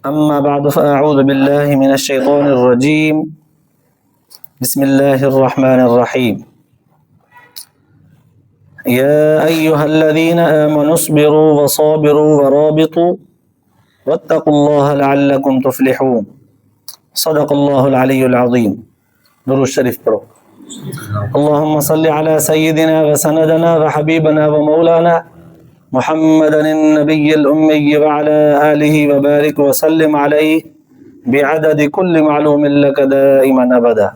أما بعد فأعوذ بالله من الشيطان الرجيم. بسم الله الرحمن الرحيم. يا أيها الذين آمنوا اصبروا وصابروا ورابطوا واتقوا الله لعلكم تفلحون. صدق الله العلي العظيم. درود الشريف پڑھو. اللهم صل على سيدنا وسندنا وحبيبنا ومولانا محمد النبي الأمي وعلى آله وبارك وسلم عليه بعدد كل معلوم لك دائما أبدا.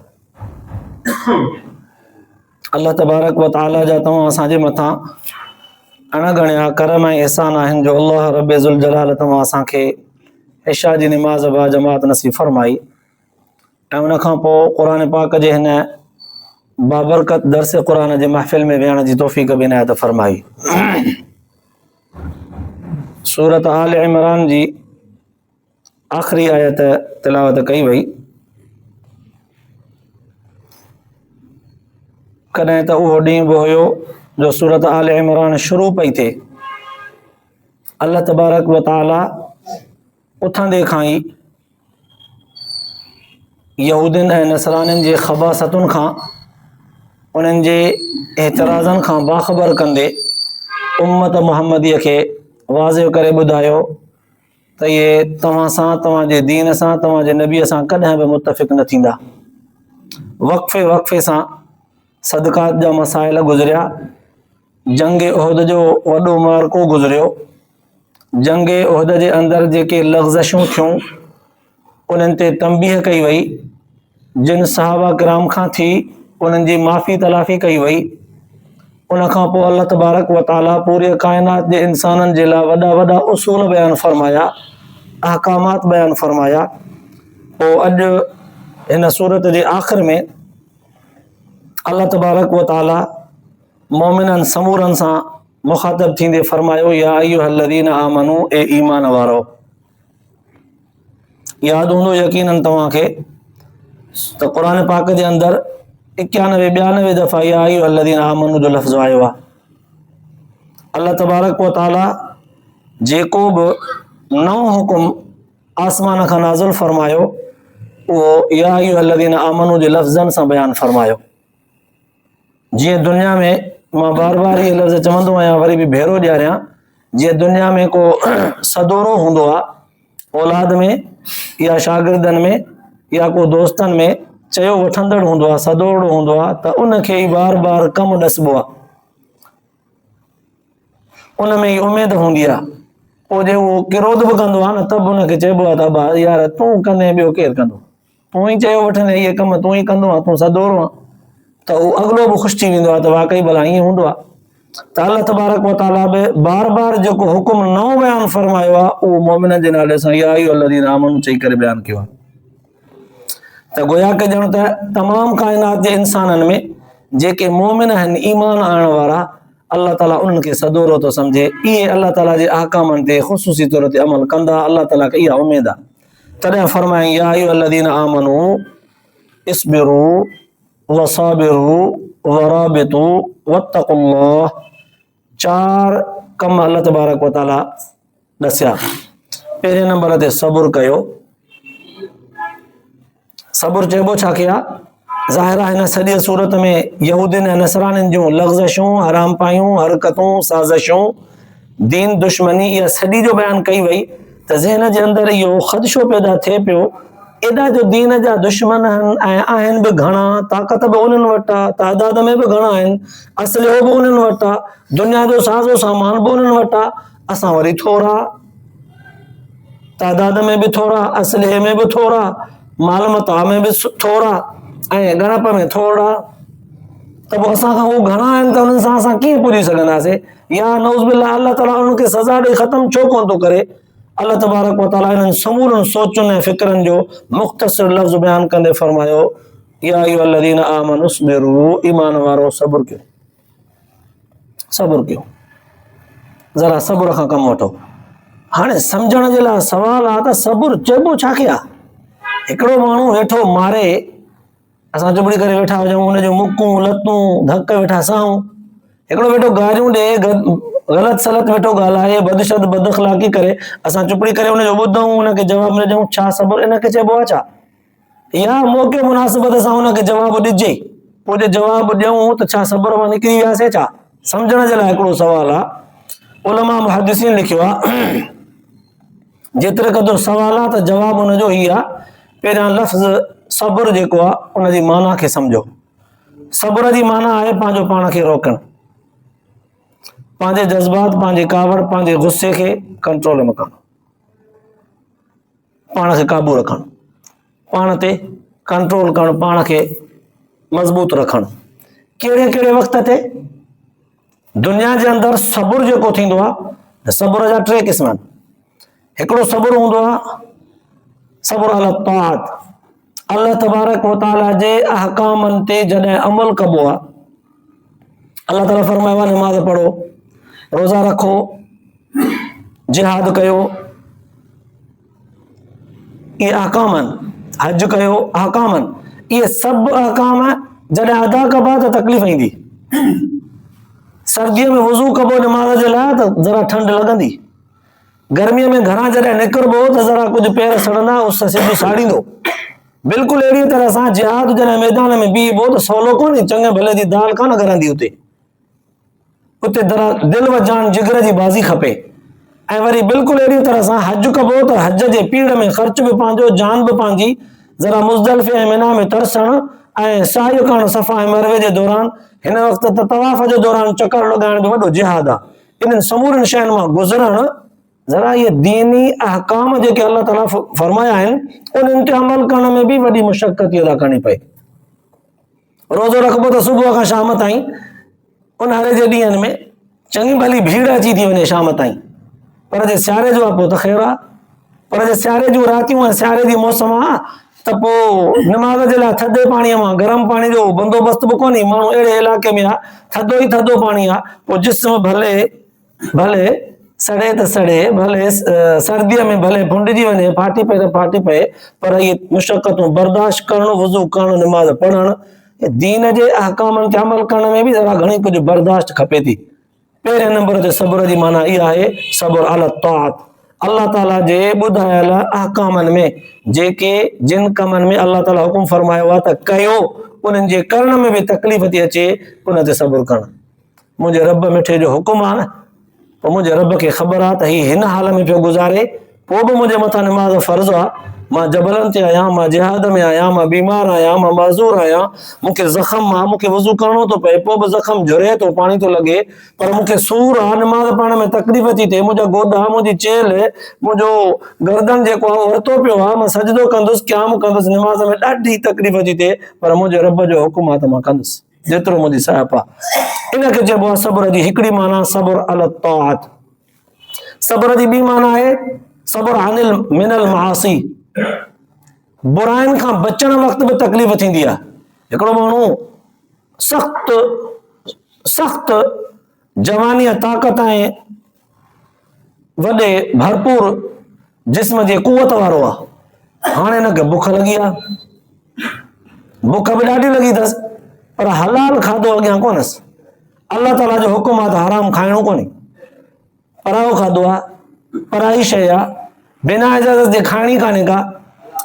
अल्लाह तबारक व ताला जा तव्हां असांजे मथां अणगणिया करम ऐं एहसान आहिनि जो अल्लाह रब ज़ुल जलाल तव्हां असांखे इशा जी निमाज़ बा जमात नसीब फरमाई ऐं उन खां पोइ क़ुर पाक जे हिन बाबरकत दर्स क़ुर जे महफ़िल में विहण जी तौफ़ीक़ बि इनायत फरमाई. सूरत आल इमरान जी आख़िरी आयत तिलावत कई वई. कॾहिं त उहो ॾींहुं बि हुयो जो सूरत आल इमरान शुरू पई थिए. अल्लाह तबारक व ताला उथंदे खां ई यहूदियुनि ऐं नसरानियुनि जे ख़बासतुनि खां उन्हनि जे एतिराज़नि खां बाख़बर कंदे उम्मत मुहम्मदीअ खे वाज़िह करे ॿुधायो त इहे तव्हां सां, तव्हांजे दीन सां, तव्हांजे नबीअ सां कॾहिं बि मुतफ़िक़ न थींदा. वक़फ़े वक़फ़े सां सदक़ात जा मसाइल गुज़रिया. जंग उहद जो वॾो मारको गुज़रियो. जंग उहद जे अंदरि जेके लग़्ज़शूं थियूं उन्हनि ते तंबीह कई वई. जिन सहाबा किराम खां थी उन्हनि जी माफ़ी तलाफ़ी कई वई. उन खां पोइ अल्लाह तबारक व ताला पूरे काइनात जे इंसाननि जे लाइ वॾा वॾा उसूल बयानु फरमाया, अहकामात बयानु फरमाया. पोइ अॼु हिन सूरत जे आख़िर में अल्लाह तबारक व ताला मोमिननि समूरनि सां मुखातब थींदे फरमायो, या अय्युहल्लज़ीना आमनू, ए ईमान वारो. यादि हूंदो यकीनन तव्हांखे त क़ुर पाक जे अंदरि 91-92 दफ़ा या अय्युहल्लज़ीना आमनू जो लफ़्ज़ आयो आहे. अल्लाह तबारक व ताला जेको बि नओं हुकुम आसमान खां नाज़िल फरमायो उहो या अय्युहल्लज़ीना आमनू जे लफ़्ज़नि सां बयानु फरमायो. जीअं दुनिया में मां बार बार इहे लफ़्ज़ चवंदो आहियां, वरी बि भेरो ॾियारियां, जीअं दुनिया में को सदोरो हूंदो आहे औलाद में या शागिर्दनि में या को दोस्तनि में, चयो वठंदड़ हूंदो आहे, सदोरो हूंदो आहे, त उनखे ई बार बार कमु ॾसबो आहे. उन में ई उमेद हूंदी आहे. पोइ जे उहो किरोध बि कंदो आहे न त बि उनखे चइबो आहे त अबा यार तूं कंदे ॿियो केरु कंदो, तूं ई चयो वठंदे इहे कमु तूं ई कंदो आहे, तूं सदोरो आहे. त उहो अॻिलो बि ख़ुशि थी वेंदो आहे त वाक़ई भला ईअं हूंदो आहे. त अल्लाह तबारक व ताला बि बार बार जेको हुकुम नओं बयानु फरमायो आहे उहो मोमिननि जे नाले सां या अय्युहल्लज़ीना आमनू चई करे बयानु कयो आहे. त गोया के ॼण त तमामु काइनात जे इंसाननि में जेके मोमिन आहिनि, ईमान आणण वारा, अल्लाह ताला उन्हनि खे सदोरो थो सम्झे. इहे अल्लाह ताला जे अहकामनि ते ख़ुसूसी तौर ते अमल कंदा. अल्लाह ताला खे इहा उमेद आहे. तॾहिं फरमाई या अय्युहल्लज़ीना आमनू इस्बिरू वसाबिरू वराबितू वत्तक़ुल्लाह. 4 कम अल्लाह तबारक व ताला ॾसिया. पहिरें नंबर ते सबुर कयो. सबुर चइबो छा खे आहे? ज़ाहिर आहे हिन सॼी सूरत में यहूदियुनि ऐं नसरानियुनि जूं लग़्ज़शूं, हराम पायूं, हरकतूं, साज़िशूं, दीन दुश्मनी, इहा सॼी जो बयानु कई वई. त ज़हन जे अंदरि इहो ख़दशो पैदा थिए पियो, एॾा जो दीन जा दुश्मन ऐं आहिनि बि घणा, ताक़त बि उन्हनि वटि आहे, तादाद में बि घणा आहिनि, असलियो बि उन्हनि वटि आहे, दुनिया जो साज़ो सामान बि उन्हनि वटि आहे. असां वरी थोरा, तादाद में बि थोरा, असलिये में बि थोरा, माल मता में बि थोरा ऐं गणप में थोरा. त पोइ असां खां उहे घणा आहिनि त उन्हनि सां असां कीअं पुॼी सघंदासीं? या नऊज़ बिल्लाह, अल्लाह ताला उन्हनि खे सज़ा ॾेई ख़तमु छो कोन थो करे? अल्लाह तबारक व ताला इन्हनि समूरनि सोचुनि ऐं फ़िक्रनि जो मुख़्तसिर लफ़्ज़ बयानु कंदे फरमायो, या अय्युहल्लज़ीना आमनू इस्बिरू, ईमान वारो सबुर कयो. सबुर कयो, ज़रा सबुर खां कमु वठो. हाणे सम्झण जे लाइ सवाल आहे त सबुर चइबो छा खे आहे? हिकिड़ो माण्हू वेठो मारे, असां चुपड़ी करे वेठा हुजूं, हुनजूं मुकूं लतूं धक वेठा साऊं. हिकिड़ो वेठो गारियूं ॾे, ग़लति सलत वेठो ॻाल्हाए, बदशद बदअख़लाक़ी करे, असां चुपड़ी करे हुनजो ॿुधूं, हुनखे जवाब न ॾियूं, छा सबुर इनखे चइबो आहे छा? या मौक़े मुनासिबत सां हुनखे जवाबु ॾिजे, पोइ जे जवाबु ॾियूं त छा सबुर मां निकिरी वियासीं छा? सम्झण जे लाइ हिकिड़ो सुवाल आहे। उलमा मुहद्दिसीन लिखियो आहे, जेतिरे क़दुरु सुवाल आहे त जवाबु हुनजो ई आहे। पहिरियां लफ़्ज़ सबुर जेको आहे उनजी माना खे सम्झो। सबुर जी माना आहे पंहिंजो पाण खे रोकणु, पंहिंजे जज़्बात, पंहिंजे कावड़, पंहिंजे गुस्से खे कंट्रोल में करणु, पाण खे क़ाबू रखणु, पाण ते कंट्रोल करणु, पाण खे मज़बूत रखणु। कहिड़े कहिड़े वक़्त ते? दुनिया जे अंदरि सबुर जेको थींदो आहे, सबुर जा टे क़िस्म आहिनि। हिकिड़ो सबुर हूंदो आहे सबुर अला ताअत, अल्लाह तबारक व तआला जे अहकामनि ते जॾहिं अमल कबो आहे। अल्लाह ताला फरमायो आहे नमाज़ पढ़ो, रोज़ा रखो, जिहाद कयो, इहे अहकाम आहिनि, हज कयो, अहकाम आहिनि। इहे सभु अहकाम जॾहिं अदा कबा त तकलीफ़ ईंदी। सर्दीअ में वज़ू कबो नमाज़ जे लाइ त ज़रा ठंड लॻंदी, गर्मीअ में घरां जॾहिं निकिरबो त ज़रा कुझु पेर सड़ंदा, उस सिधो साड़ींदो। बिल्कुलु अहिड़ी तरह सां जिहाद जॾहिं मैदान में बीहबो त सवलो कोन्हे, चङे भले जी दाल कान करंदी उते दिलि व जान जिगर जी बाज़ी खपे। ऐं वरी बिल्कुलु अहिड़ी तरह सां हज कबो त हज जे पीड़ में ख़र्च बि पंहिंजो, जान बि पंहिंजी, ज़रा मुज़दलिफ़ ऐं मिना में तरसणु ऐं साई करणु सफ़ा ऐं मरवे जे दौरान, हिन वक़्त त तवाफ़ जे दौरान चकर लॻाइण बि वॾो जिहाद आहे। इन्हनि समूरनि शयुनि मां गुज़रणु, ज़रा इहे दीनी अहकाम जेके अल्लाह ताला फरमाया आहिनि उन्हनि ते अमल करण में बि वॾी मुशक़त अदा करणी पए। रोज़ो रखबो त सुबुह खां शाम ताईं, उन्हारे जे ॾींहंनि में चङी भली भीड़ अची थी वञे शाम ताईं, पर जे सियारे जो आहे पोइ त ख़ैरु आहे। पर जे सियारे जूं रातियूं ऐं सियारे जी मौसम आहे त पोइ नमाज़ जे लाइ थधे पाणीअ मां गरम पाणी जो बंदोबस्तु बि कोन्हे। माण्हू अहिड़े इलाइक़े में आहे थधो ई थधो पाणी आहे, पोइ जिस्म भले भले सड़े त सड़े, भले सर्दीअ में भले फुंडिजी वञे, फाटी पए त फाटी पए, पर इहे मुशक़तूं बर्दाश्त करणु, वज़ू करणु, नमाज़ पढ़णु, दीन जे अहकामनि ते अमल करण में बि ज़रा घणी कुझु बर्दाश्त खपे थी। पहिरें नंबर ते सबुर जी माना इहा आहे सबुर अला ताअत, अल्लाह ताला जे ॿुधायल अहकामनि में, जेके जिन कमनि में अल्लाह ताला हुकुम फरमायो आहे त कयो, उन्हनि जे करण में बि तकलीफ़ थी अचे, उन ते सबुर करणु। मुंहिंजे रब मिठे जो हुकुम आहे न, पोइ मुंहिंजे रब खे ख़बर आहे त हीउ हिन हाल में पियो गुज़ारे, पोइ बि मुंहिंजे मथां नमाज़ फ़र्ज़ु आहे। मां जबलनि ते आहियां, मां जिहाद में आहियां, मां बीमार आहियां, मां माज़ूर आहियां, मूंखे ज़ख़्म आहे, मूंखे वज़ू करणो थो पए, पोइ बि ज़ख़्म झुरे थो, पाणी थो लॻे, पर मूंखे सूर आहे, नमाज़ पढ़ण में तकलीफ़ थी थिए, मुंहिंजा गोॾा, मुंहिंजी चेल, मुंहिंजो गर्दन जेको आहे वरितो पियो आहे, मां सजदो कंदुसि, क़याम कंदुसि, नमाज़ में ॾाढी तकलीफ़ थी थिए, पर मुंहिंजे रब जो हुकुम आहे त मां कंदुसि जेतिरो मुंहिंजी साहब आहे। इनखे चइबो आहे सबुर जी हिकिड़ी माना सबुर अला ताअत। सबुर जी ॿी माना आहे सबुर अनिल मिनल मआसी, बुराइनि खां बचण वक़्त बि तकलीफ़ थींदी आहे। हिकिड़ो माण्हू सख़्त जवानी ताक़त ऐं वॾे भरपूर जिस्म जे कुवत वारो आहे, हाणे हिनखे बुख लॻी आहे, बुख बि ॾाढी लॻी अथसि, पर हलाल खाधो अॻियां कोन्हसि। अल्लाह ताला जो हुकुम आहे त हराम खाइणो कोन्हे, पराओ खाधो आहे, पराई शइ आहे, बिना इजाज़त जे खाइणी कान्हे का।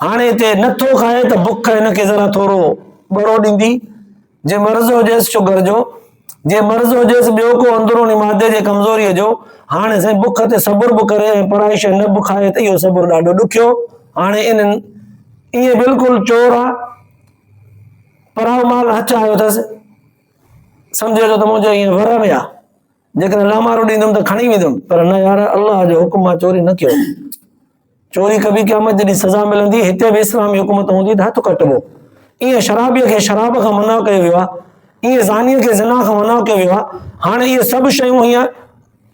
हाणे हिते नथो खाए त बुख हिनखे ज़रा थोरो ॿरो ॾींदी, जे मर्ज़ हुजेसि शुगर जो, जे मर्ज़ हुजेसि ॿियो को अंदरूनी मादे जे कमज़ोरीअ जो, हाणे साईं बुख ते सबुर बि करे ऐं पराई शइ न बि खाए त इहो सबुर ॾाढो ॾुखियो। हाणे इन्हनि ईअं बिल्कुलु चोर आहे, पराओ माल हथ आयो अथसि, सम्झे थो त मुंहिंजो ईअं वर में आहे, जेकॾहिं लामारो ॾींदुमि त खणी वेंदुमि, पर न यार, अल्लाह जो हुकुम आहे चोरी न कयो। चोरी कबी क़यामत जॾहिं सज़ा मिलंदी, हिते बि इस्लामी हुकूमत हूंदी त हथु कटिबो। ईअं शराबीअ खे शराब खां मना कयो वियो आहे, ईअं ज़ानीअ खे ज़िना खां मना कयो वियो आहे। हाणे इहे सभु शयूं हीअं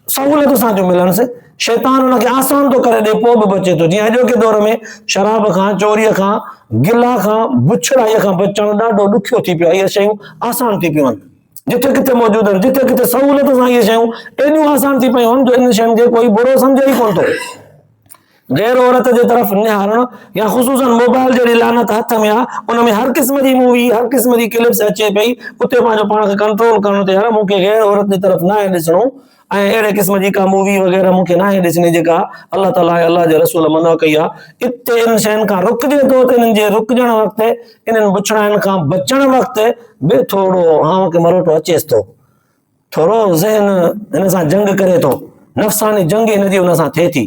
सहूलियत सां थियूं मिलनि, शैतान हुनखे आसान थो करे ॾे, पोइ बि बचे थो। जीअं अॼोके दौर में शराब खां, चोरीअ खां, गिला खां, बुछड़ाईअ खां बचणु ॾाढो ॾुखियो थी पियो आहे। इहे शयूं आसान थी पियूं आहिनि, जिथे किथे मौजूदु आहिनि, जिथे किथे सहूलियत सां इहे शयूं एॾियूं आसान थी पियूं आहिनि जो इन शयुनि खे कोई बुरो सम्झे ई कोन थो। गैर औरत जे तरफ़ निहारणु, या ख़ुसूसन मोबाइल जहिड़ी लानत हथ में आहे, उन में हर क़िस्म जी मूवी, हर क़िस्म जी क्लिप्स अचे पई, उते पंहिंजो पाण खे कंट्रोल करणो, त यार मूंखे गैर औरत जी तरफ़ न आहे ॾिसणो, अहिड़े क़िस्म जी का मूवी वग़ैरह मूंखे न आहे ॾिसणी जेका अलाह ताला ऐं अलाह जे रसूल मना कई आहे। इते इन शयुनि खां रुकजे थो त इन्हनि जे रुकजण वक़्तु, इन्हनि बुछड़ाइनि खां बचण वक़्तु बि थोरो हाव के मरोटो अचेसि थो, थोरो ज़हन हिन सां जंग करे थो, नफ़्सानी जंग हिन जी हुन सां थिए थी।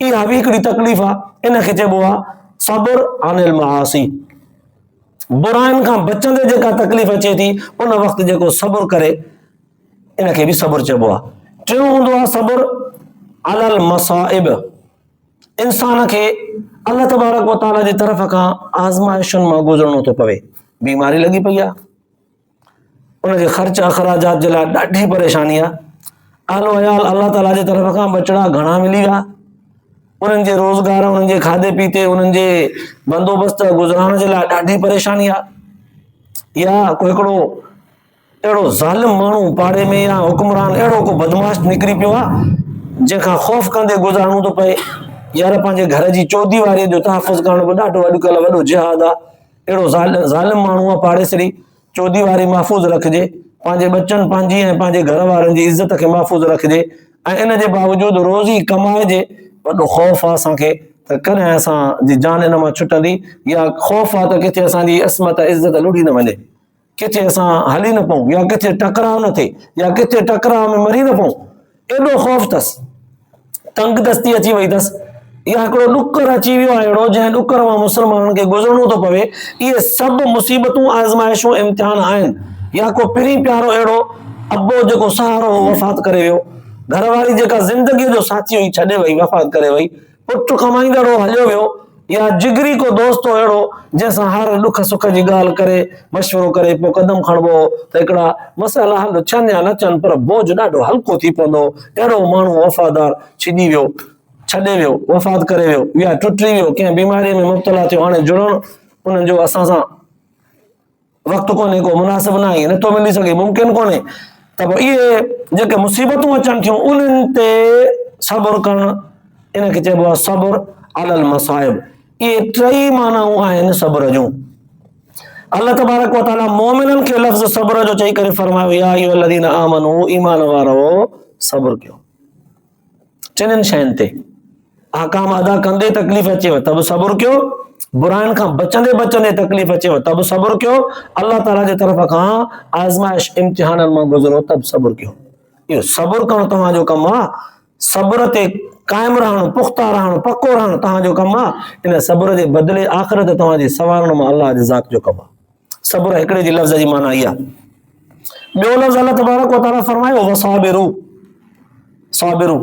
इहा बि हिकिड़ी तकलीफ़ आहे, इनखे चइबो आहे सब्र अनिल मआसी। बुराइनि खां बचंदे जेका तकलीफ़ अचे थी उन वक़्तु जेको सब्र करे इनखे बि सब्र चइबो आहे। टियों हूंदो आहे सब्र अलल मसाइब। इंसान खे अल्लाह तबारक व तआला जी तरफ़ खां आज़माइशुनि मां गुज़रणो थो पवे। बीमारी लॻी पई आहे, उनजे ख़र्च अख़राजात जे लाइ ॾाढी परेशानी आहे। आलो अयाल अल्लाह ताला जी तरफ़ खां बचड़ा घणा मिली विया, उन्हनि जे रोज़गार, उन्हनि जे खाधे पीते, उन्हनि जे बंदोबस्त गुज़राइण जे लाइ ॾाढी परेशानी आहे। या को हिकिड़ो अहिड़ो ज़ालिम माण्हू पाड़े में या हुकुमरान अहिड़ो को बदमाश निकिरी पियो आहे जंहिंखां ख़ौफ़ कंदे गुज़ारणो थो पए। यार पंहिंजे घर जी चौदीवारीअ जो तहफ़ुज़ करणु बि ॾाढो अॼुकल्ह वॾो जिहाद आहे। अहिड़ो ज़ालिम माण्हू आहे पाड़े सरी, चौदीवारी महफ़ूज़ रखिजे, पंहिंजे बच्चनि पंहिंजी ऐं पंहिंजे घर वारनि जी इज़त खे महफ़ूज़ रखिजे, ऐं इन जे बावजूदि रोज़ी कमाइजे। वॾो ख़ौफ़ आहे असांखे त कॾहिं असांजी जान इन मां छुटंदी, या ख़ौफ़ आहे त किथे असांजी इस्मत इज़त लुड़ी न वञे, किथे असां हली न पऊं, या किथे टकराव न थिए, या किथे टकराव में मरी न पऊं। एॾो ख़ौफ़ अथसि, तंग दस्ती अची वई अथसि, या हिकिड़ो ॾुकर अची वियो आहे अहिड़ो जंहिं ॾुकर मां मुस्लमाननि खे गुज़रणो थो पवे। इहे सभु मुसीबतूं आज़माइशूं इम्तिहान आहिनि। या को पहिरीं प्यारो अहिड़ो अबो जेको सहारो वफ़ात करे वियो, घरवारी जेका ज़िंदगीअ जो साथी हुई छॾे वई, वफ़ात करे वई, पुटु कमाईंदड़ो हलियो वियो, या जिगरी को दोस्त हो अहिड़ो जंहिंसां हर ॾुख सुख जी ॻाल्हि करे मशवरो करे पोइ कदम खणबो त हिकिड़ा मसइला हल थियनि या न थियनि पर बोझ ॾाढो हल्को थी पवंदो। अहिड़ो माण्हू वफ़ादार छिॼी वियो, छॾे वियो, वफ़ात करे वियो, या टुटी वियो, कंहिं बीमारीअ में मुब्तला थियो। हाणे जुड़णु उन्हनि जो असां सां वक़्तु कोन्हे, को मुनासिब न आहे, नथो मिली सघे, मुमकिन कोन्हे। त पोइ इहे जेके मुसीबतूं अचनि थियूं उन्हनि ते सब्र करणु, इनखे चइबो आहे सब्र अलल मसाइब। इहे टई मानाऊं आहिनि सब्र जूं। अल्लाह तबारक व तआला मोमिननि खे लफ़्ज़ सब्र जो चई करे फरमायो, या अय्युहल्लज़ीना आमनू, ईमान वारो सब्र कयो। टिनिनि शयुनि ते अहकाम अदा कंदे तकलीफ़ अचेव त बि सब्र कयो, बुराइनि खां बचंदे बचंदे तकलीफ़ अचेव त बि सब्र कयो, अल्लाह ताला जे तरफ़ खां आज़माइश इम्तिहाननि मां गुज़रो त बि सब्र कयो। इहो सब्र करणु तव्हांजो कमु आहे। सब्र ते कायम रहणु, पुख़्ता रहणु, पको रहणु तव्हांजो कमु आहे। इन सब्र जे बदिले आख़िरत तव्हांजी सवारण में अल्लाह जे ज़ात जो कमु आहे। सब्र हिकिड़े जी लफ़्ज़ जी माना इहा। ॿियो लफ़्ज़ अल्लाह तबारक व तआला फरमायो वसाबिरू, साबिरू।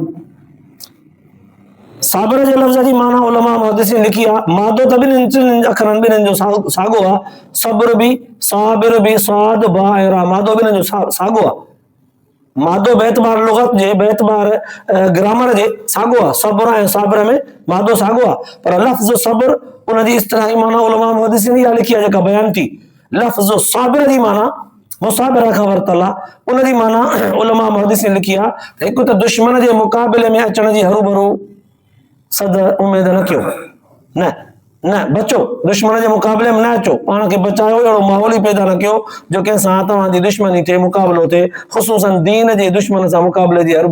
साबिर जे लफ़्ज़ जी माना उलमा मुहद्दिसीन लिखी आहे, मादो त ॿिन्हिनि अखरनि ॿिन्हिनि जो साॻियो आहे। सब्र बि, साबिर बि, साद बा ऐं रा, मादो ॿिन्हिनि जो साॻियो आहे। मादो बेतबार लुगत जे, बेतबार ग्रामर जे साॻियो आहे। सब्र ऐं साबिर में मादो साॻियो आहे, पर लफ़्ज़ सब्र उनजी इस्तिलाही माना उलमा मुहद्दिसीन इहा लिखी आहे जेका बयान थी। लफ़्ज़ साबिर जी माना मुसाबिर खां वरितल आहे। उनजी माना उलमा मुहद्दिसीन लिखी आहे, हिकु त दुश्मन जे मुक़ाबिले में अचण जी हरू भरू सद उमेद न कयो, न बचो, दुश्मन जे मुक़ाबले में न अचो, पाण खे बचायो, अहिड़ो माहौल ई पैदा न कयो जो कंहिंसां तव्हांजी दुश्मनी थिए, मुक़ाबिलो थिए। ख़ुसूसन दीन जे दुश्मन सां मुक़ाबले जी हरू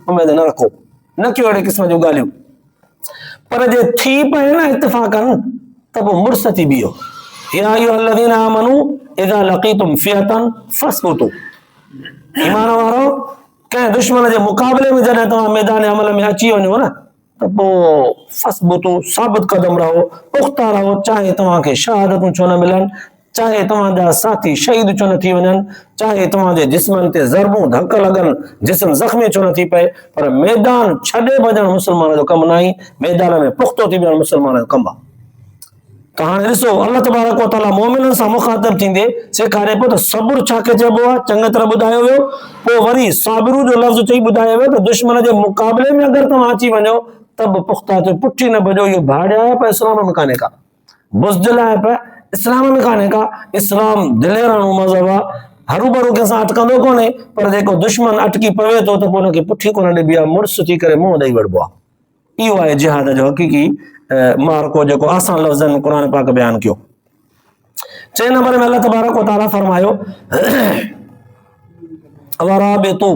उमेद न रखो, न कयो अहिड़े क़िस्म जूं ॻाल्हियूं। पर जे थी पए न इत्तिफ़ाक़न त पोइ मुड़ुस थी बीहो। या अय्युहल्लज़ीना आमनू इज़ा लक़ीतुम फ़िअतन फ़स्बुतू। ईमान वारो, कंहिं दुश्मन जे मुक़ाबले में जॾहिं तव्हां मैदान अमल में अची वञो न त पोइ फ़स्बुतू, साबित कदम रहो, पुख़्ता रहो, चाहे तव्हांखे शहादतूं छो न मिलनि, चाहे तव्हांजा साथी शहीद छो न थी वञनि, चाहे तव्हांजे जिस्मनि ते ज़रबूं धक लॻनि, जिस्म ज़ख़्मी छो न थी पए, पर मैदान छॾे भॼणु मुस्लमान जो कमु न आहे। मैदान में पुख़्तो थी विहणु मुस्लमान जो कमु आहे। त हाणे ॾिसो अल्लाह तबारक व तआला मोमिननि सां मुख़ातिब थींदे सेखारे पियो त सब्र छाखे चइबो आहे, चङी तरह ॿुधायो वियो। पोइ वरी साबिरू जो लफ़्ज़ चई ॿुधायो वियो त दुश्मन जे मुक़ाबले में अगरि तव्हां अची वञो त बि पुख़्ता थियो, पुठी न भॼो। इहो भाड़िया आहे पर इस्लाम में कान्हे का, बुज़दिल आहे पर इस्लाम में कान्हे का। इस्लाम दिलेराणो मज़हब आहे, हरू भरू कंहिंसां अटकंदो कोन्हे, पर जेको दुश्मन अटकी पवे थो त पोइ हुनखे पुठी कोन ॾिबी आहे, मुड़ुस थी करे मुंहुं ॾेई वठिबो आहे। इहो आहे जिहाद जो हक़ीक़ी मार्को जेको आसान लफ़्ज़नि में क़ुर पाक बयानु कयो। 6 नंबर में अल्लाह तबारक व तआला फरमायो वराबितू,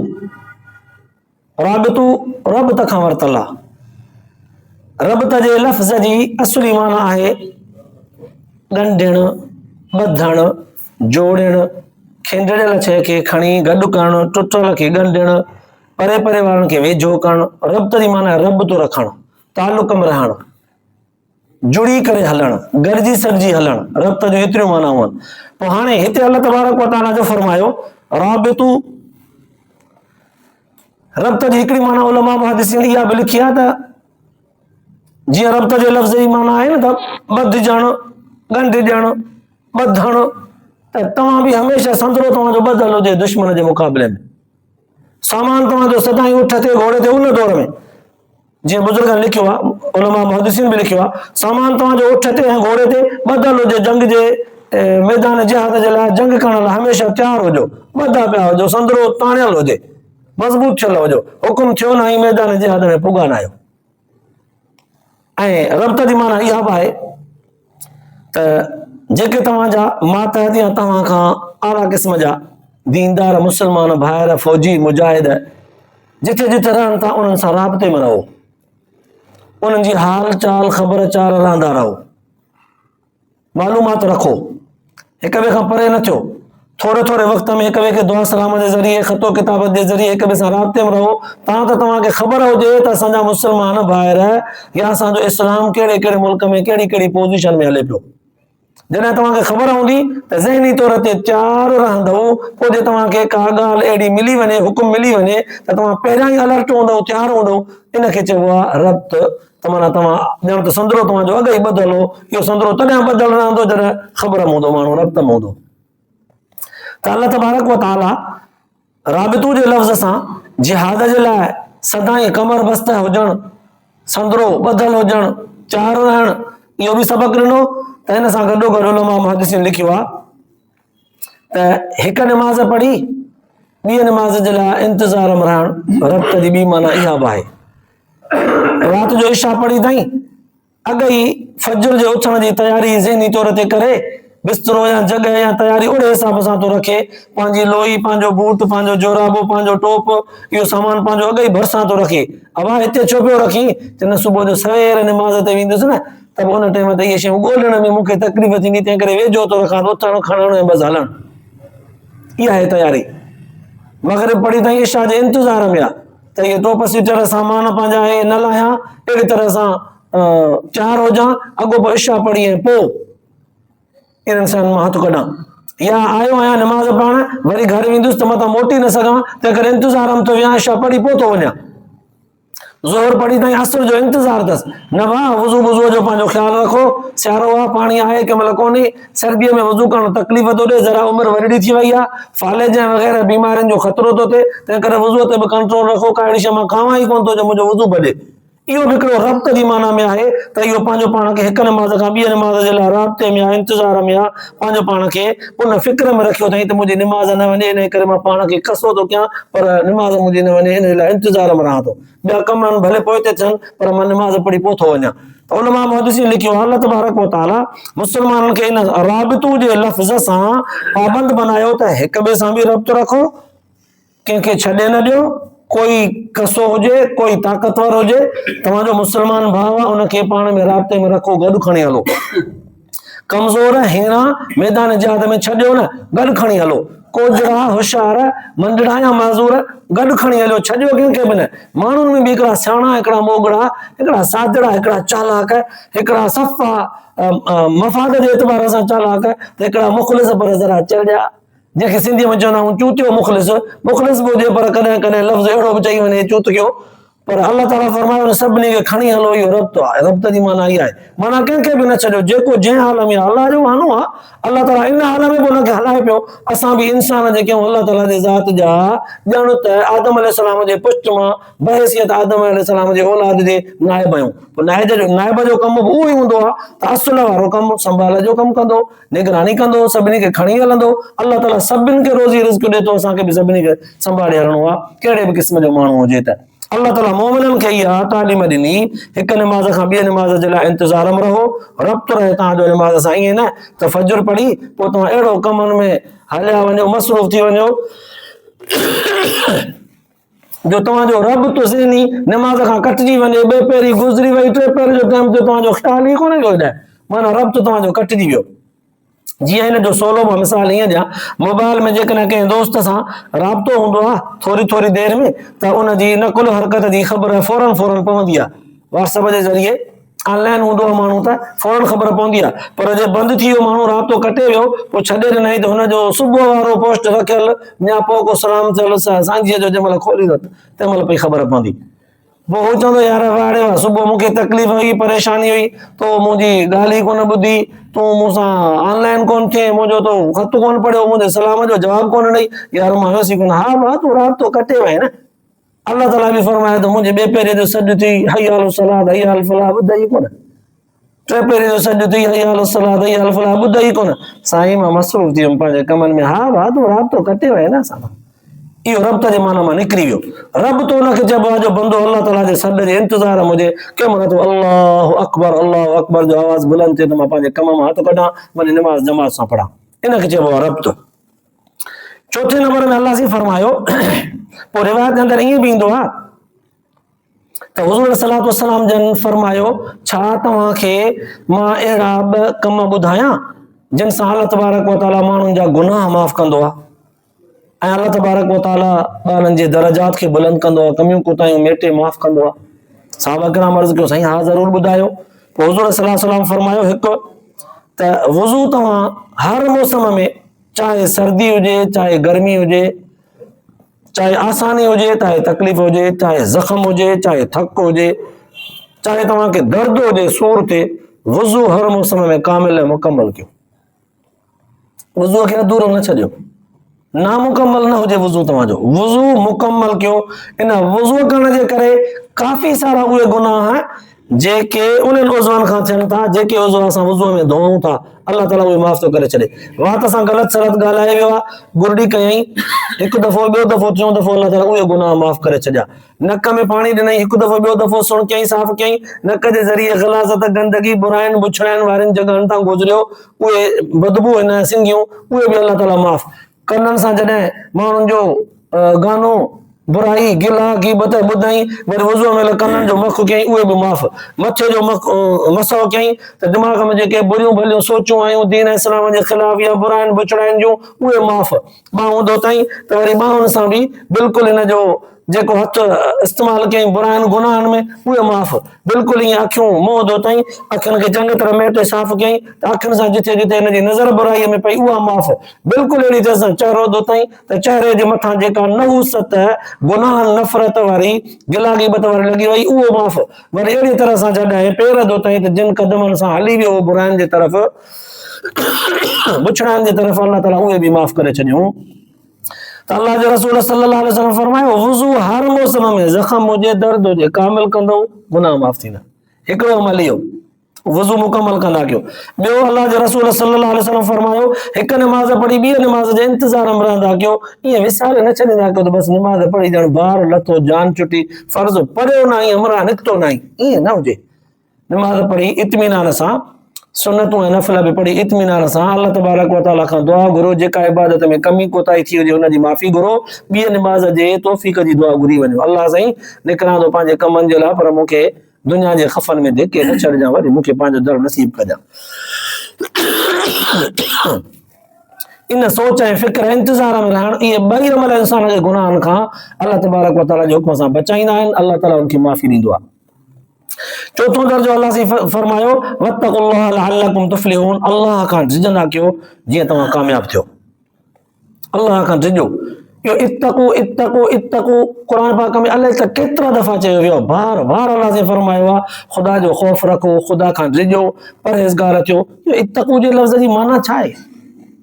राबितू रबत खां वरितल आहे। रबत जे लफ़्ज़ जी असली माना आहे ॻंढिण, ॿधण, जोड़िण, खिंडड़ियल शइ खे खणी गॾु करणु, टुटल खे ॻंढिण, परे परे वारनि खे वेझो करणु। रबत जी माना रबतो रखणु, तालुक में रहणु, जुड़ी करे हलणु, गॾिजी सॾिजी हलणु, रबत जो एतिरियूं माना हुअनि। पोइ हाणे हिते अल्लाह तबारक व तआला जो फरमायो राबितू, रबत जी हिकिड़ी माना उलमा मुहद्दिसीन इहा बि लिखी आहे त जीअं रबत जे लफ़्ज़ जी माना आहे न त ॿधिजणु, ॻंढिजणु, ॿधणु, त तव्हां बि हमेशह संदरो तव्हांजो ॿधल हुजे दुश्मन जे मुक़ाबले में। सामान तव्हांजो सदाईं उठ ते घोड़े ते उन दौर में जीअं बुज़ुर्गनि लिखियो आहे, उलमा मुहद्दिसीन बि लिखियो आहे, सामान तव्हांजो उठ ते ऐं घोड़े ते ॿधल हुजे, जंग जे मैदान जिहाद जे लाइ जंग करण लाइ हमेशह तयारु हुजो, ॿधा पिया हुजो, संदरो ताणियल हुजे, मज़बूत थियल हुजो। हुकुम थियो न ई मैदान जिहाद में पुॻा न आहियो। ऐं रबत जी माना इहा बि आहे त जेके तव्हांजा मातहत या तव्हां खां आला क़िस्म जा दीनदार मुस्लमान भाइर, फ़ौजी, मुजाहिद जिथे जिथे रहनि था उन्हनि सां राब्ते में रहो, उन्हनि जी हाल चाल ख़बर चाल रहंदा रहो, मालूमात रखो, हिक ॿिए खां परे न थियो। थोरे थोरे वक़्त में हिक ॿिए खे दुआ सलाम जे ज़रिए, ख़तो किताब जे ज़रिए हिक ॿिए सां राब्ते में रहो। तव्हांखे ख़बर हुजे त असांजा मुस्लमान भाइर या असांजो इस्लाम कहिड़े कहिड़े मुल्क में कहिड़ी कहिड़ी पोज़ीशन में हले पियो। जॾहिं तव्हांखे ख़बर हूंदी त ज़हनी तौर ते तयारु रहंदव, पोइ जे तव्हांखे का ॻाल्हि अहिड़ी मिली वञे, हुकुम मिली वञे त तव्हां पहिरियां ई अलर्ट हूंदव, तयारु हूंदव। इनखे चइबो आहे रब्त। तव्हां ॼण त संदरो तव्हांजो अॻ ई ॿधल हो, इहो संदरो तॾहिं ॿधल रहंदो जॾहिं ख़बर में हूंदो माण्हू रब्त में हूंदो। त अल्लाह तबारक व तआला राबितू जे लफ़्ज़ सां जिहाद जे लाइ सदाईं कमर बस्त हुजणु, संदरो ॿधल हुजणु, तयारु रहणु, इहो बि सबक़ ॾिनो। त हिन सां गॾो गॾु उलमा मुहद्दिसीन लिखियो आहे त हिक निमाज़ पढ़ी ॿी निमाज़ जे लाइ इंतज़ार में रहणु, रब्त जी ॿी माना इहा बि आहे। राति जो इशा पढ़ी अथई, अॻ ई फज्र जे उथण जी तयारी ज़हनी तौर ते करे, बिस्तरो या जॻह या तयारी ओड़े हिसाब सां थो रखे, पंहिंजी लोई, पंहिंजो बूट, पंहिंजो जोराबो, पंहिंजो टोप, इहो सामान पंहिंजो अॻ ई भरिसां थो रखे। अवा हिते छो पियो रखी, चवंदा सुबुह जो सवेर निमाज़ ते वेंदुसि न, त पोइ उन टाइम ते इहे शयूं ॻोल्हण में मूंखे तकलीफ़ थींदी, तंहिं करे वेझो थो रखां, उथणु खणणु ऐं बसि हलणु। इहा आहे तयारी। मग़रिब पढ़ी अथई, इशा जे इंतज़ार में आहे त इहे टोप स्वेटर सामान पंहिंजा हे न लाहियां, अहिड़ी तरह सां तयारु हुजां, अॻो पोइ इशा पढ़ी ऐं पोइ इन्हनि शयुनि मां हथु कढां। या आयो आहियां निमाज़ पढ़णु, वरी घर वेंदुसि त मथां मोटी न सघां, तंहिं करे इंतज़ार में थो वियां, इशा पढ़ी पोइ थो वञा। ज़ोहर पढ़ी अथई, असर जो इंतज़ार अथसि, न भाउ वज़ू वज़ू जो पंहिंजो ख़्यालु रखो, सियारो आहे, पाणी आहे, कंहिं महिल कोन्हे, सर्दीअ में वज़ू करणु तकलीफ़ थो ॾिए, ज़रा उमिरि वॾी थी वई आहे, फालेज ऐं वग़ैरह बीमारियुनि जो ख़तरो थो थिए, तंहिं करे वज़ूअ ते बि कंट्रोल रखो। का अहिड़ी शइ मां खावां ई कोन थो जो मुंहिंजो वज़ू भॼे। इहो बि हिकिड़ो रब्त जी माना में आहे त इहो पंहिंजो पाण खे हिक निमाज़ खां ॿी निमाज़ जे लाइ राब्ते में आहे, इंतज़ार में आहे, पंहिंजो पाण खे उन फ़िक्र में रखियो अथई त मुंहिंजी निमाज़ न वञे, इन करे मां पाण खे कसो थो कयां, पर निमाज़ मुंहिंजी न वञे, इन लाइ इंतज़ार में रहां थो। ॿिया कम भले पोइ ते थियनि, पर मां निमाज़ पढ़ी पोइ थो वञा। त उलमा मुहद्दिसीन लिखियो आहे अल्लाह तबारक व तआला मुस्लमाननि खे इन राबितू जे लफ़्ज़ सां पाबंद बनायो त हिक ॿिए सां बि रब्त रखो, कंहिंखे छॾे न ॾियो, कोई कसो हुजे, कोई ताक़तवर हुजे, तव्हांजो मुस्लमान भाउ आहे, उनखे पाण में राब्ते में रखो, गॾु खणी हलो। कमज़ोर हीणा मैदान जिहाद में छॾियो न, गॾु खणी हलो। कोजरा होशियार मंडड़ा या माज़ूर गॾु खणी हलियो, छॾियो कंहिंखे बि न। माण्हुनि में बि हिकिड़ा सियाणा, हिकिड़ा मोगड़ा, हिकिड़ा सादड़ा, हिकिड़ा चालाक, हिकिड़ा सफ़ा मफ़ाद जे एतबार सां चालाक, त हिकिड़ा मुख़लिस पर ज़रा चढ़िया, जंहिंखे सिंधीअ में चवंदा आहियूं चूतियो मुख़लिस। मुख़लिस बि हुजे पर कॾहिं कॾहिं लफ़्ज़ अहिड़ो बि चई वञे चूतियो, पर अल्लाह ताला फरमायो सभिनी खे खणी हलो, इहो रब्त आहे। रब्त जी माना इहा आहे, माना कंहिंखे बि न छॾियो, जेको जंहिं हाल में अल्लाह जो माण्हू आहे, अल्लाह ताला इन हाल में बि हुनखे हलाए पियो। असां बि इंसान जेके आहियूं अल्लाह ताला जे ज़ात जा, ॼण त आदम अलैहिस्सलाम जे पुष्ट मां बहैसियत आदम अलैहिस्सलाम जे औलाद जे नाइब आहियूं। नाइब जो कमु बि उहो ई हूंदो आहे त असुल वारो कमु संभाल जो कमु कंदो, निगरानी कंदो, सभिनी खे खणी हलंदो। अल्लाह ताला सभिनि खे रोज़ी रिज़्क़ ॾिए थो, असांखे बि सभिनी खे संभाले हलणो आहे, कहिड़े बि क़िस्म जो माण्हू हुजे त। अल्लाह ताला मोमिननि खे इहा तालीम ॾिनी, हिक निमाज़ खां ॿिए निमाज़ जे लाइ इंतज़ार में रहो, रब्त रहे तव्हांजो निमाज़ सां। ईअं न त फज्र पढ़ी पोइ तव्हां अहिड़ो कमनि में हलिया वञो, मसरूफ़ थी वञो जो तव्हांजो रब तो ज़हनी नमाज़ खां कटिजी वञे, ॿे पहिरीं गुज़री वई, टे पहिरीं जो टाइम ते तव्हांजो ख़्याल ई कोन्हे को माना रब तो तव्हांजो कटिजी वियो। जीअं हिन जो सोलो मां मिसाल ईअं ॾियां, मोबाइल में जेकॾहिं कंहिं दोस्त सां राब्तो हूंदो आहे थोरी थोरी देरि में, त उनजी नकुल हरकत जी ख़बर फौरन फौरन पवंदी आहे। व्हाट्सएप जे ज़रिए ऑनलाइन हूंदो आहे माण्हू त फौरन ख़बर पवंदी आहे। पर जे बंदि थी वियो, माण्हू राब्तो कटे वियो, पोइ छॾे ॾिनई, त हुनजो सुबुह वारो पोस्ट रखियल या पोइ को सलाम थियल सांझीअ जो जंहिं महिल खोली त तंहिं महिल पई ख़बर पवंदी। पोइ हू चवंदो यार वाड़े सुबुह मूंखे तकलीफ़ हुई, परेशानी हुई, तो मुंहिंजी ॻाल्हि ई कोन ॿुधी, तूं मूंसां ऑनलाइन कोन थिए, मुंहिंजो तो ख़त कोन पढ़ियो, मुंहिंजे सलाम जो जवाबु कोन ॾेई, यार मां वियुसि कोन। हा भाउ तूं राब्तो कटे वए न, अल्लाह ताला बि फरमाए थो मुंहिंजे ॿिए पहिरें जो सॾु थी हई अल सलाद हई अल फलाह ॿुधई कोन, टे पहिरें जो सॾु थी हई अल सलाद हई अल फलाह ॿुधई कोन, साईं मां मसरूफ़ थी वियुमि पंहिंजे कमनि में। हा भाउ तूं राब्तो कटे वए न असां, इहो रब्त जे माना मां निकिरी वियो। रब तो हुनखे चइबो आहे जो बंदो अल्लाह ताला जे सॾ जे इंतज़ार में हुजे, कंहिं महिल तो अल्लाह अकबर जो आवाज़ बुलंद थिए त मां पंहिंजे कम मां हथ कढां, वञी निमाज़ जमात सां पढ़ां, इनखे चइबो आहे रब्त। चौथे नंबर में अल्लाह जी फरमायो, पोइ रिवायत जे अंदरि ईअं बि ईंदो आहे त हुज़ूर सल्लल्लाहु अलैहि वसल्लम जन फरमायो, छा तव्हांखे मां अहिड़ा ॿ कम ॿुधायां जिन सां अल्लाह तबारक व तआला माण्हुनि जा गुनाह माफ़ कंदो आहे ऐं अल्लाह तबारक व तआला ॿारनि जे दरजात खे बुलंद कंदो आहे, कमियूं कोताहियूं मेटे माफ़ कंदो आहे। सहाबा किराम अर्ज़ कयो, साईं हा ज़रूरु ॿुधायो। पोइ हुज़ूर सल्लल्लाहु अलैहि वसल्लम फरमायो, हिकु त वुज़ू तव्हां हर मौसम में, चाहे सर्दी हुजे चाहे गर्मी हुजे, चाहे आसानी हुजे चाहे तकलीफ़ हुजे, चाहे ज़ख़्म हुजे चाहे थक हुजे, चाहे तव्हांखे दर्द हुजे सूर थिए, वुज़ू हर मौसम में कामिल ऐं मुकम्मल कयो। वुज़ूअ खे अधूरो न छॾियो, नामुकम्मल न हुजे वुज़ू तव्हांजो, वुज़ू मुकम्मल कयो। इन वुज़ू करण जे करे काफ़ी सारा उहे गुनाह जेके उन्हनि उज़वनि खां थियनि था, जेके उज़व असां वुज़ूअ में धोऊं था, अल्लाह ताला उहे माफ़ थो करे छॾे। वात सां ग़लति सलत ॻाल्हाए वियो आहे, गुरड़ी कयई, हिकु दफ़ो ॿियो दफ़ो टियों दफ़ो अल्लाह ताला उहे गुनाह माफ़ करे छॾिया। नक में पाणी ॾिनई, हिकु दफ़ो ॿियो दफ़ो सुण कयई, साफ़ कयई, नक जे ज़रिए ग़लाज़त गंदगी बुराइनि बुछड़ाइनि वारनि जॻहनि तां गुज़रियो, उहे बदबू हिन सिंगियूं उहे बि अल्लाह ताला माफ़। कननि सां जॾहिं माण्हुनि जो गानो बुराई गिला ग़ीबत ॿुधई, वरी वुज़ूअ महिल कननि जो मख कयई, उहे बि माफ़। मथे जो मसो कयई त दिमाग़ में जेके बुरियूं भलियूं सोचूं आहियूं दीन इस्लाम जे ख़िलाफ़ या बुराइनि बुछड़ाइनि जूं, उहे माफ़। ॿाहूं धोतई त वरी ॿाहुनि सां बि बिल्कुलु हिन जो जेको हथ इस्तेमालु कयई बुराइनि गुनाहनि में, उहे माफ़। बिल्कुलु ईअं अखियूं मुंहुं धोतई, अखियुनि खे चङी तरह मेटे साफ़ कयई त अखियुनि सां जिथे जिथे हिनजी नज़र बुराईअ में पई, उहा माफ़। बिल्कुलु अहिड़ी तरह सां चहिरो धोतई त चहिरे जे मथां जेका नहूसत गुनाह नफ़रत वारी गिला ग़ीबत वारी लॻी वई, उहो माफ़। वरी अहिड़ी तरह सां जॾहिं पेर धोतई त जिन कदमनि सां हली वियो बुराइनि जे तरफ़ बुछड़ाइनि जे तरफ़, अल्लाह ताला उहे बि माफ़ करे छॾियूं। त अल्लाह जे रसूल सल्लल्लाहु अलैहि वसल्लम फरमायो, वुज़ू हर मौसम में ज़ख़्म हुजे दर्द हुजे कामिल कंदो, गुनाह माफ़ थींदा। हिकिड़ो अमल इहो, वुज़ू मुकम्मल कंदा कयो। ॿियो अल्लाह जे रसूल सल्लल्लाहु अलैहि वसल्लम फरमायो, हिकु निमाज़ पढ़ी ॿी निमाज़ जे इंतज़ार में रहंदा कयो, ईअं विसारे न छॾींदा कयो त बसि निमाज़ पढ़ी ॼण बार लथो जान छुटी, फर्ज़ पढ़ियो न आई हमरा निकितो न आई, ईअं न हुजे। निमाज़ पढ़ी इत्मीनान सां, सुन्नतूं ऐं नफ़िल बि पढ़ी इत्मीनान सां अल्लाह तबारक व तआला खां दुआ घुरो, जेका इबादत में कमी कोताही थी हुजे हुनजी माफ़ी घुरो, ॿी निमाज़ जे तौफ़ीक़ जी दुआ घुरी वञो। अल्लाह साईं निकिरां थो पंहिंजे कमनि जे लाइ, पर मूंखे दुनिया जे ख़फ़नि में धिके न छॾिजां, वरी मूंखे पंहिंजो दर नसीब कजां। इन सोच ऐं फ़िक्र इंतज़ार में रहण, इहे ॿई अमल इंसान जे गुनाहनि खां अल्लाह तबारक व तआला जे हुक्म सां बचाईंदा आहिनि, अल्लाह ताला उनखे माफ़ी ॾींदो आहे। चौथों दर्जो अल्लाह से फरमायो, वत्तक़ुल्लाह लअल्लकुम तुफ़्लिहून, अल्लाह खां डिॼंदा कयो जीअं तव्हां कामयाब थियो। अल्लाह खां डिॼो, इहो इत्तक़ू इत्तक़ू इत्तक़ू क़ुरान पाक में अलाए त केतिरा दफ़ा चयो वियो, बार बार अल्लाह से फरमायो आहे, ख़ुदा जो ख़ौफ़ रखो, ख़ुदा खां डिॼो, परहेज़गार थियो। इहो इत्तक़ू जे लफ़्ज़ जी माना छा आहे?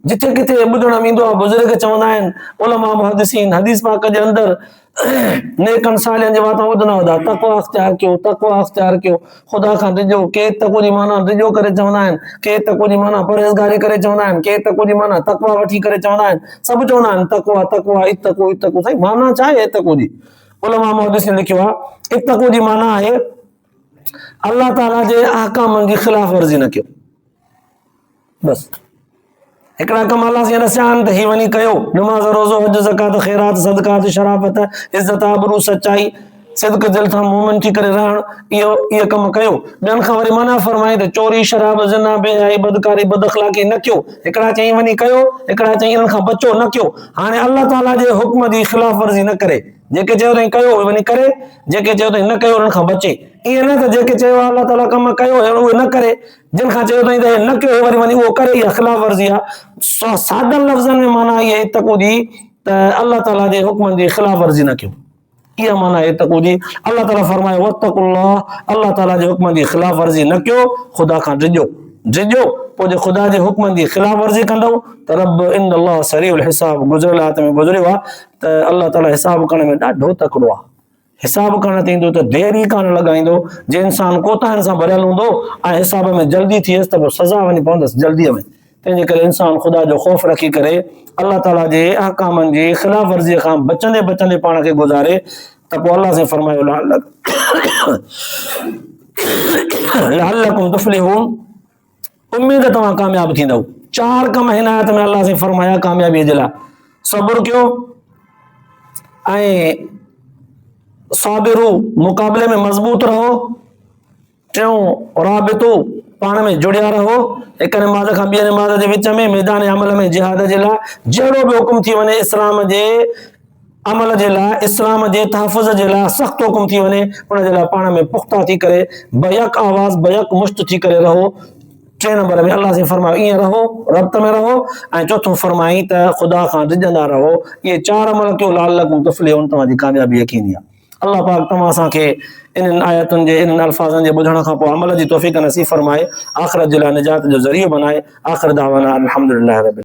जिथे किथे ॿुधण में ईंदो आहे, बुज़ुर्ग चवंदा आहिनि, उलमा मुहद्दिसीन हदीस पाक जे अंदरि नेकनि सालियनि जे वाता ॿुधंदा हुआ, तक़वा अख़्तियार कयो, तक़वा अख़्तियार कयो, ख़ुदा खां डिॼो। के तक़वा जी माना डिॼो करे चवंदा आहिनि, के तक़वा जी माना परहेज़गारी करे चवंदा आहिनि, के तक़वा जी माना तक़वा वठी करे चवंदा आहिनि, सभु चवंदा आहिनि तक़वा तक़वा इत्तक़ू इत्तक़ू। साईं माना छा आहे इत्तक़ू जी? उलमा मुहद्दिसीन लिखियो आहे, इत्तक़ू जी माना आहे अल्लाह ताला जे अहकामनि जी ख़िलाफ़ वर्ज़ी न कयो, बस। हिकिड़ा कम अलाह सां नसियान त ही वञी कयो, नमाज़ रोज़ो हज ज़कात ख़ैरात सदक़ात शराफ़त इज़त आबरू सचाई सिद्क़ दिल सां मोमिन थी करे रहण, इहे कम कयो। ॿियनि खां वरी मना फरमाई त चोरी शराब ज़िना बेहयाई बदकारी बदअख़लाक़ी न कयो। हिकिड़ा चई वञी कयो, हिकिड़ा चई इन्हनि खां बचो न कयो। हाणे अलाह ताला जे हुक्म जी ख़िलाफ़ वर्ज़ी न करे, जेके चयो अथई कयो उहे वञी करे, जेके चयो अथई न कयो उन्हनि खां बचे। ईअं न त जेके चयो आहे अलाह ताला कम कयो उहे न करे, जिन खां चयो अथई त न कयो वरी वञी उहो करे, इहा ख़िलाफ़ वर्ज़ी आहे। सादनि लफ़्ज़नि में माना इहा इतक़ू जी त अलाह ताला जे हुक्मनि जी ख़िलाफ़ वर्ज़ी न कयो, इहा माना इतक़ू जी। अलाह ताला फरमाए वत्तक़ुल्लाह, अलाह ताला जे हुक्मनि जी ख़िलाफ़ वर्ज़ी न कयो, ख़ुदा खां डिॼो। पोइ जे ख़ुदा जे हुक्मनि जी ख़िलाफ़ वर्ज़ी कंदव त रब इन्नल्लाह सरीउल हिसाब, गुज़िरियल आयत में गुज़रियो आहे त अलाह ताला हिसाब करण में ॾाढो तकिड़ो आहे। हिसाब करण थींदो त देरि ई कान लॻाईंदो। जे इंसान कोताहनि सां भरियल हूंदो ऐं हिसाब में जल्दी थिएसि त पोइ सज़ा वञी पवंदसि जल्दीअ में। तंहिंजे करे इंसान ख़ुदा जो ख़ौफ़ रखी करे अलाह ताला जे अहकामनि जी ख़िलाफ़ वर्ज़ीअ खां बचंदे बचंदे पाण खे गुज़ारे त पोइ अलाह सां फरमायो लअल्लकुम तुफ़्लिहून, उम्मीद तव्हां कामयाब थींदव। 4 कम हिन आयत में अलाह से फरमाया कामयाबीअ जे लाइ। सब्र कयो ऐं साबिरू, मुक़ाबले में मज़बूत रहो। टियों राबितू, पाण में जुड़िया रहो, हिक नमाज़ खां ॿिए नमाज़ जे विच में मैदान अमल में जिहाद जे लाइ जहिड़ो बि हुकुम थी वञे इस्लाम जे अमल जे लाइ, इस्लाम जे तहफ़ुज़ जे लाइ सख़्तु हुकुम थी वञे, उन जे लाइ पाण में पुख़्ता थी करे बयक आवाज़ बयक मुश्त थी करे रहो। 3 नंबर में अल्लाह से फरमायो ईअं रहो, रब्त में रहो। ऐं चौथों फरमाई त ख़ुदा खां डिॼंदा रहो। इहे 4 अमल कयो लअल्लकुम तुफ़्लिहून, तव्हांजी कामयाबी यकीनी आहे। अल्लाह पाक तव्हां असांखे इन्हनि आयतुनि जे इन्हनि अल्फाज़नि जे ॿुधण खां पोइ अमल जी तौफ़ीक़ नसीब फरमाए, आख़िरत जे लाइ निजात जो ज़रियो बनाए। आख़िर दावाना अल्हम्दुलिल्लाह रब्बिल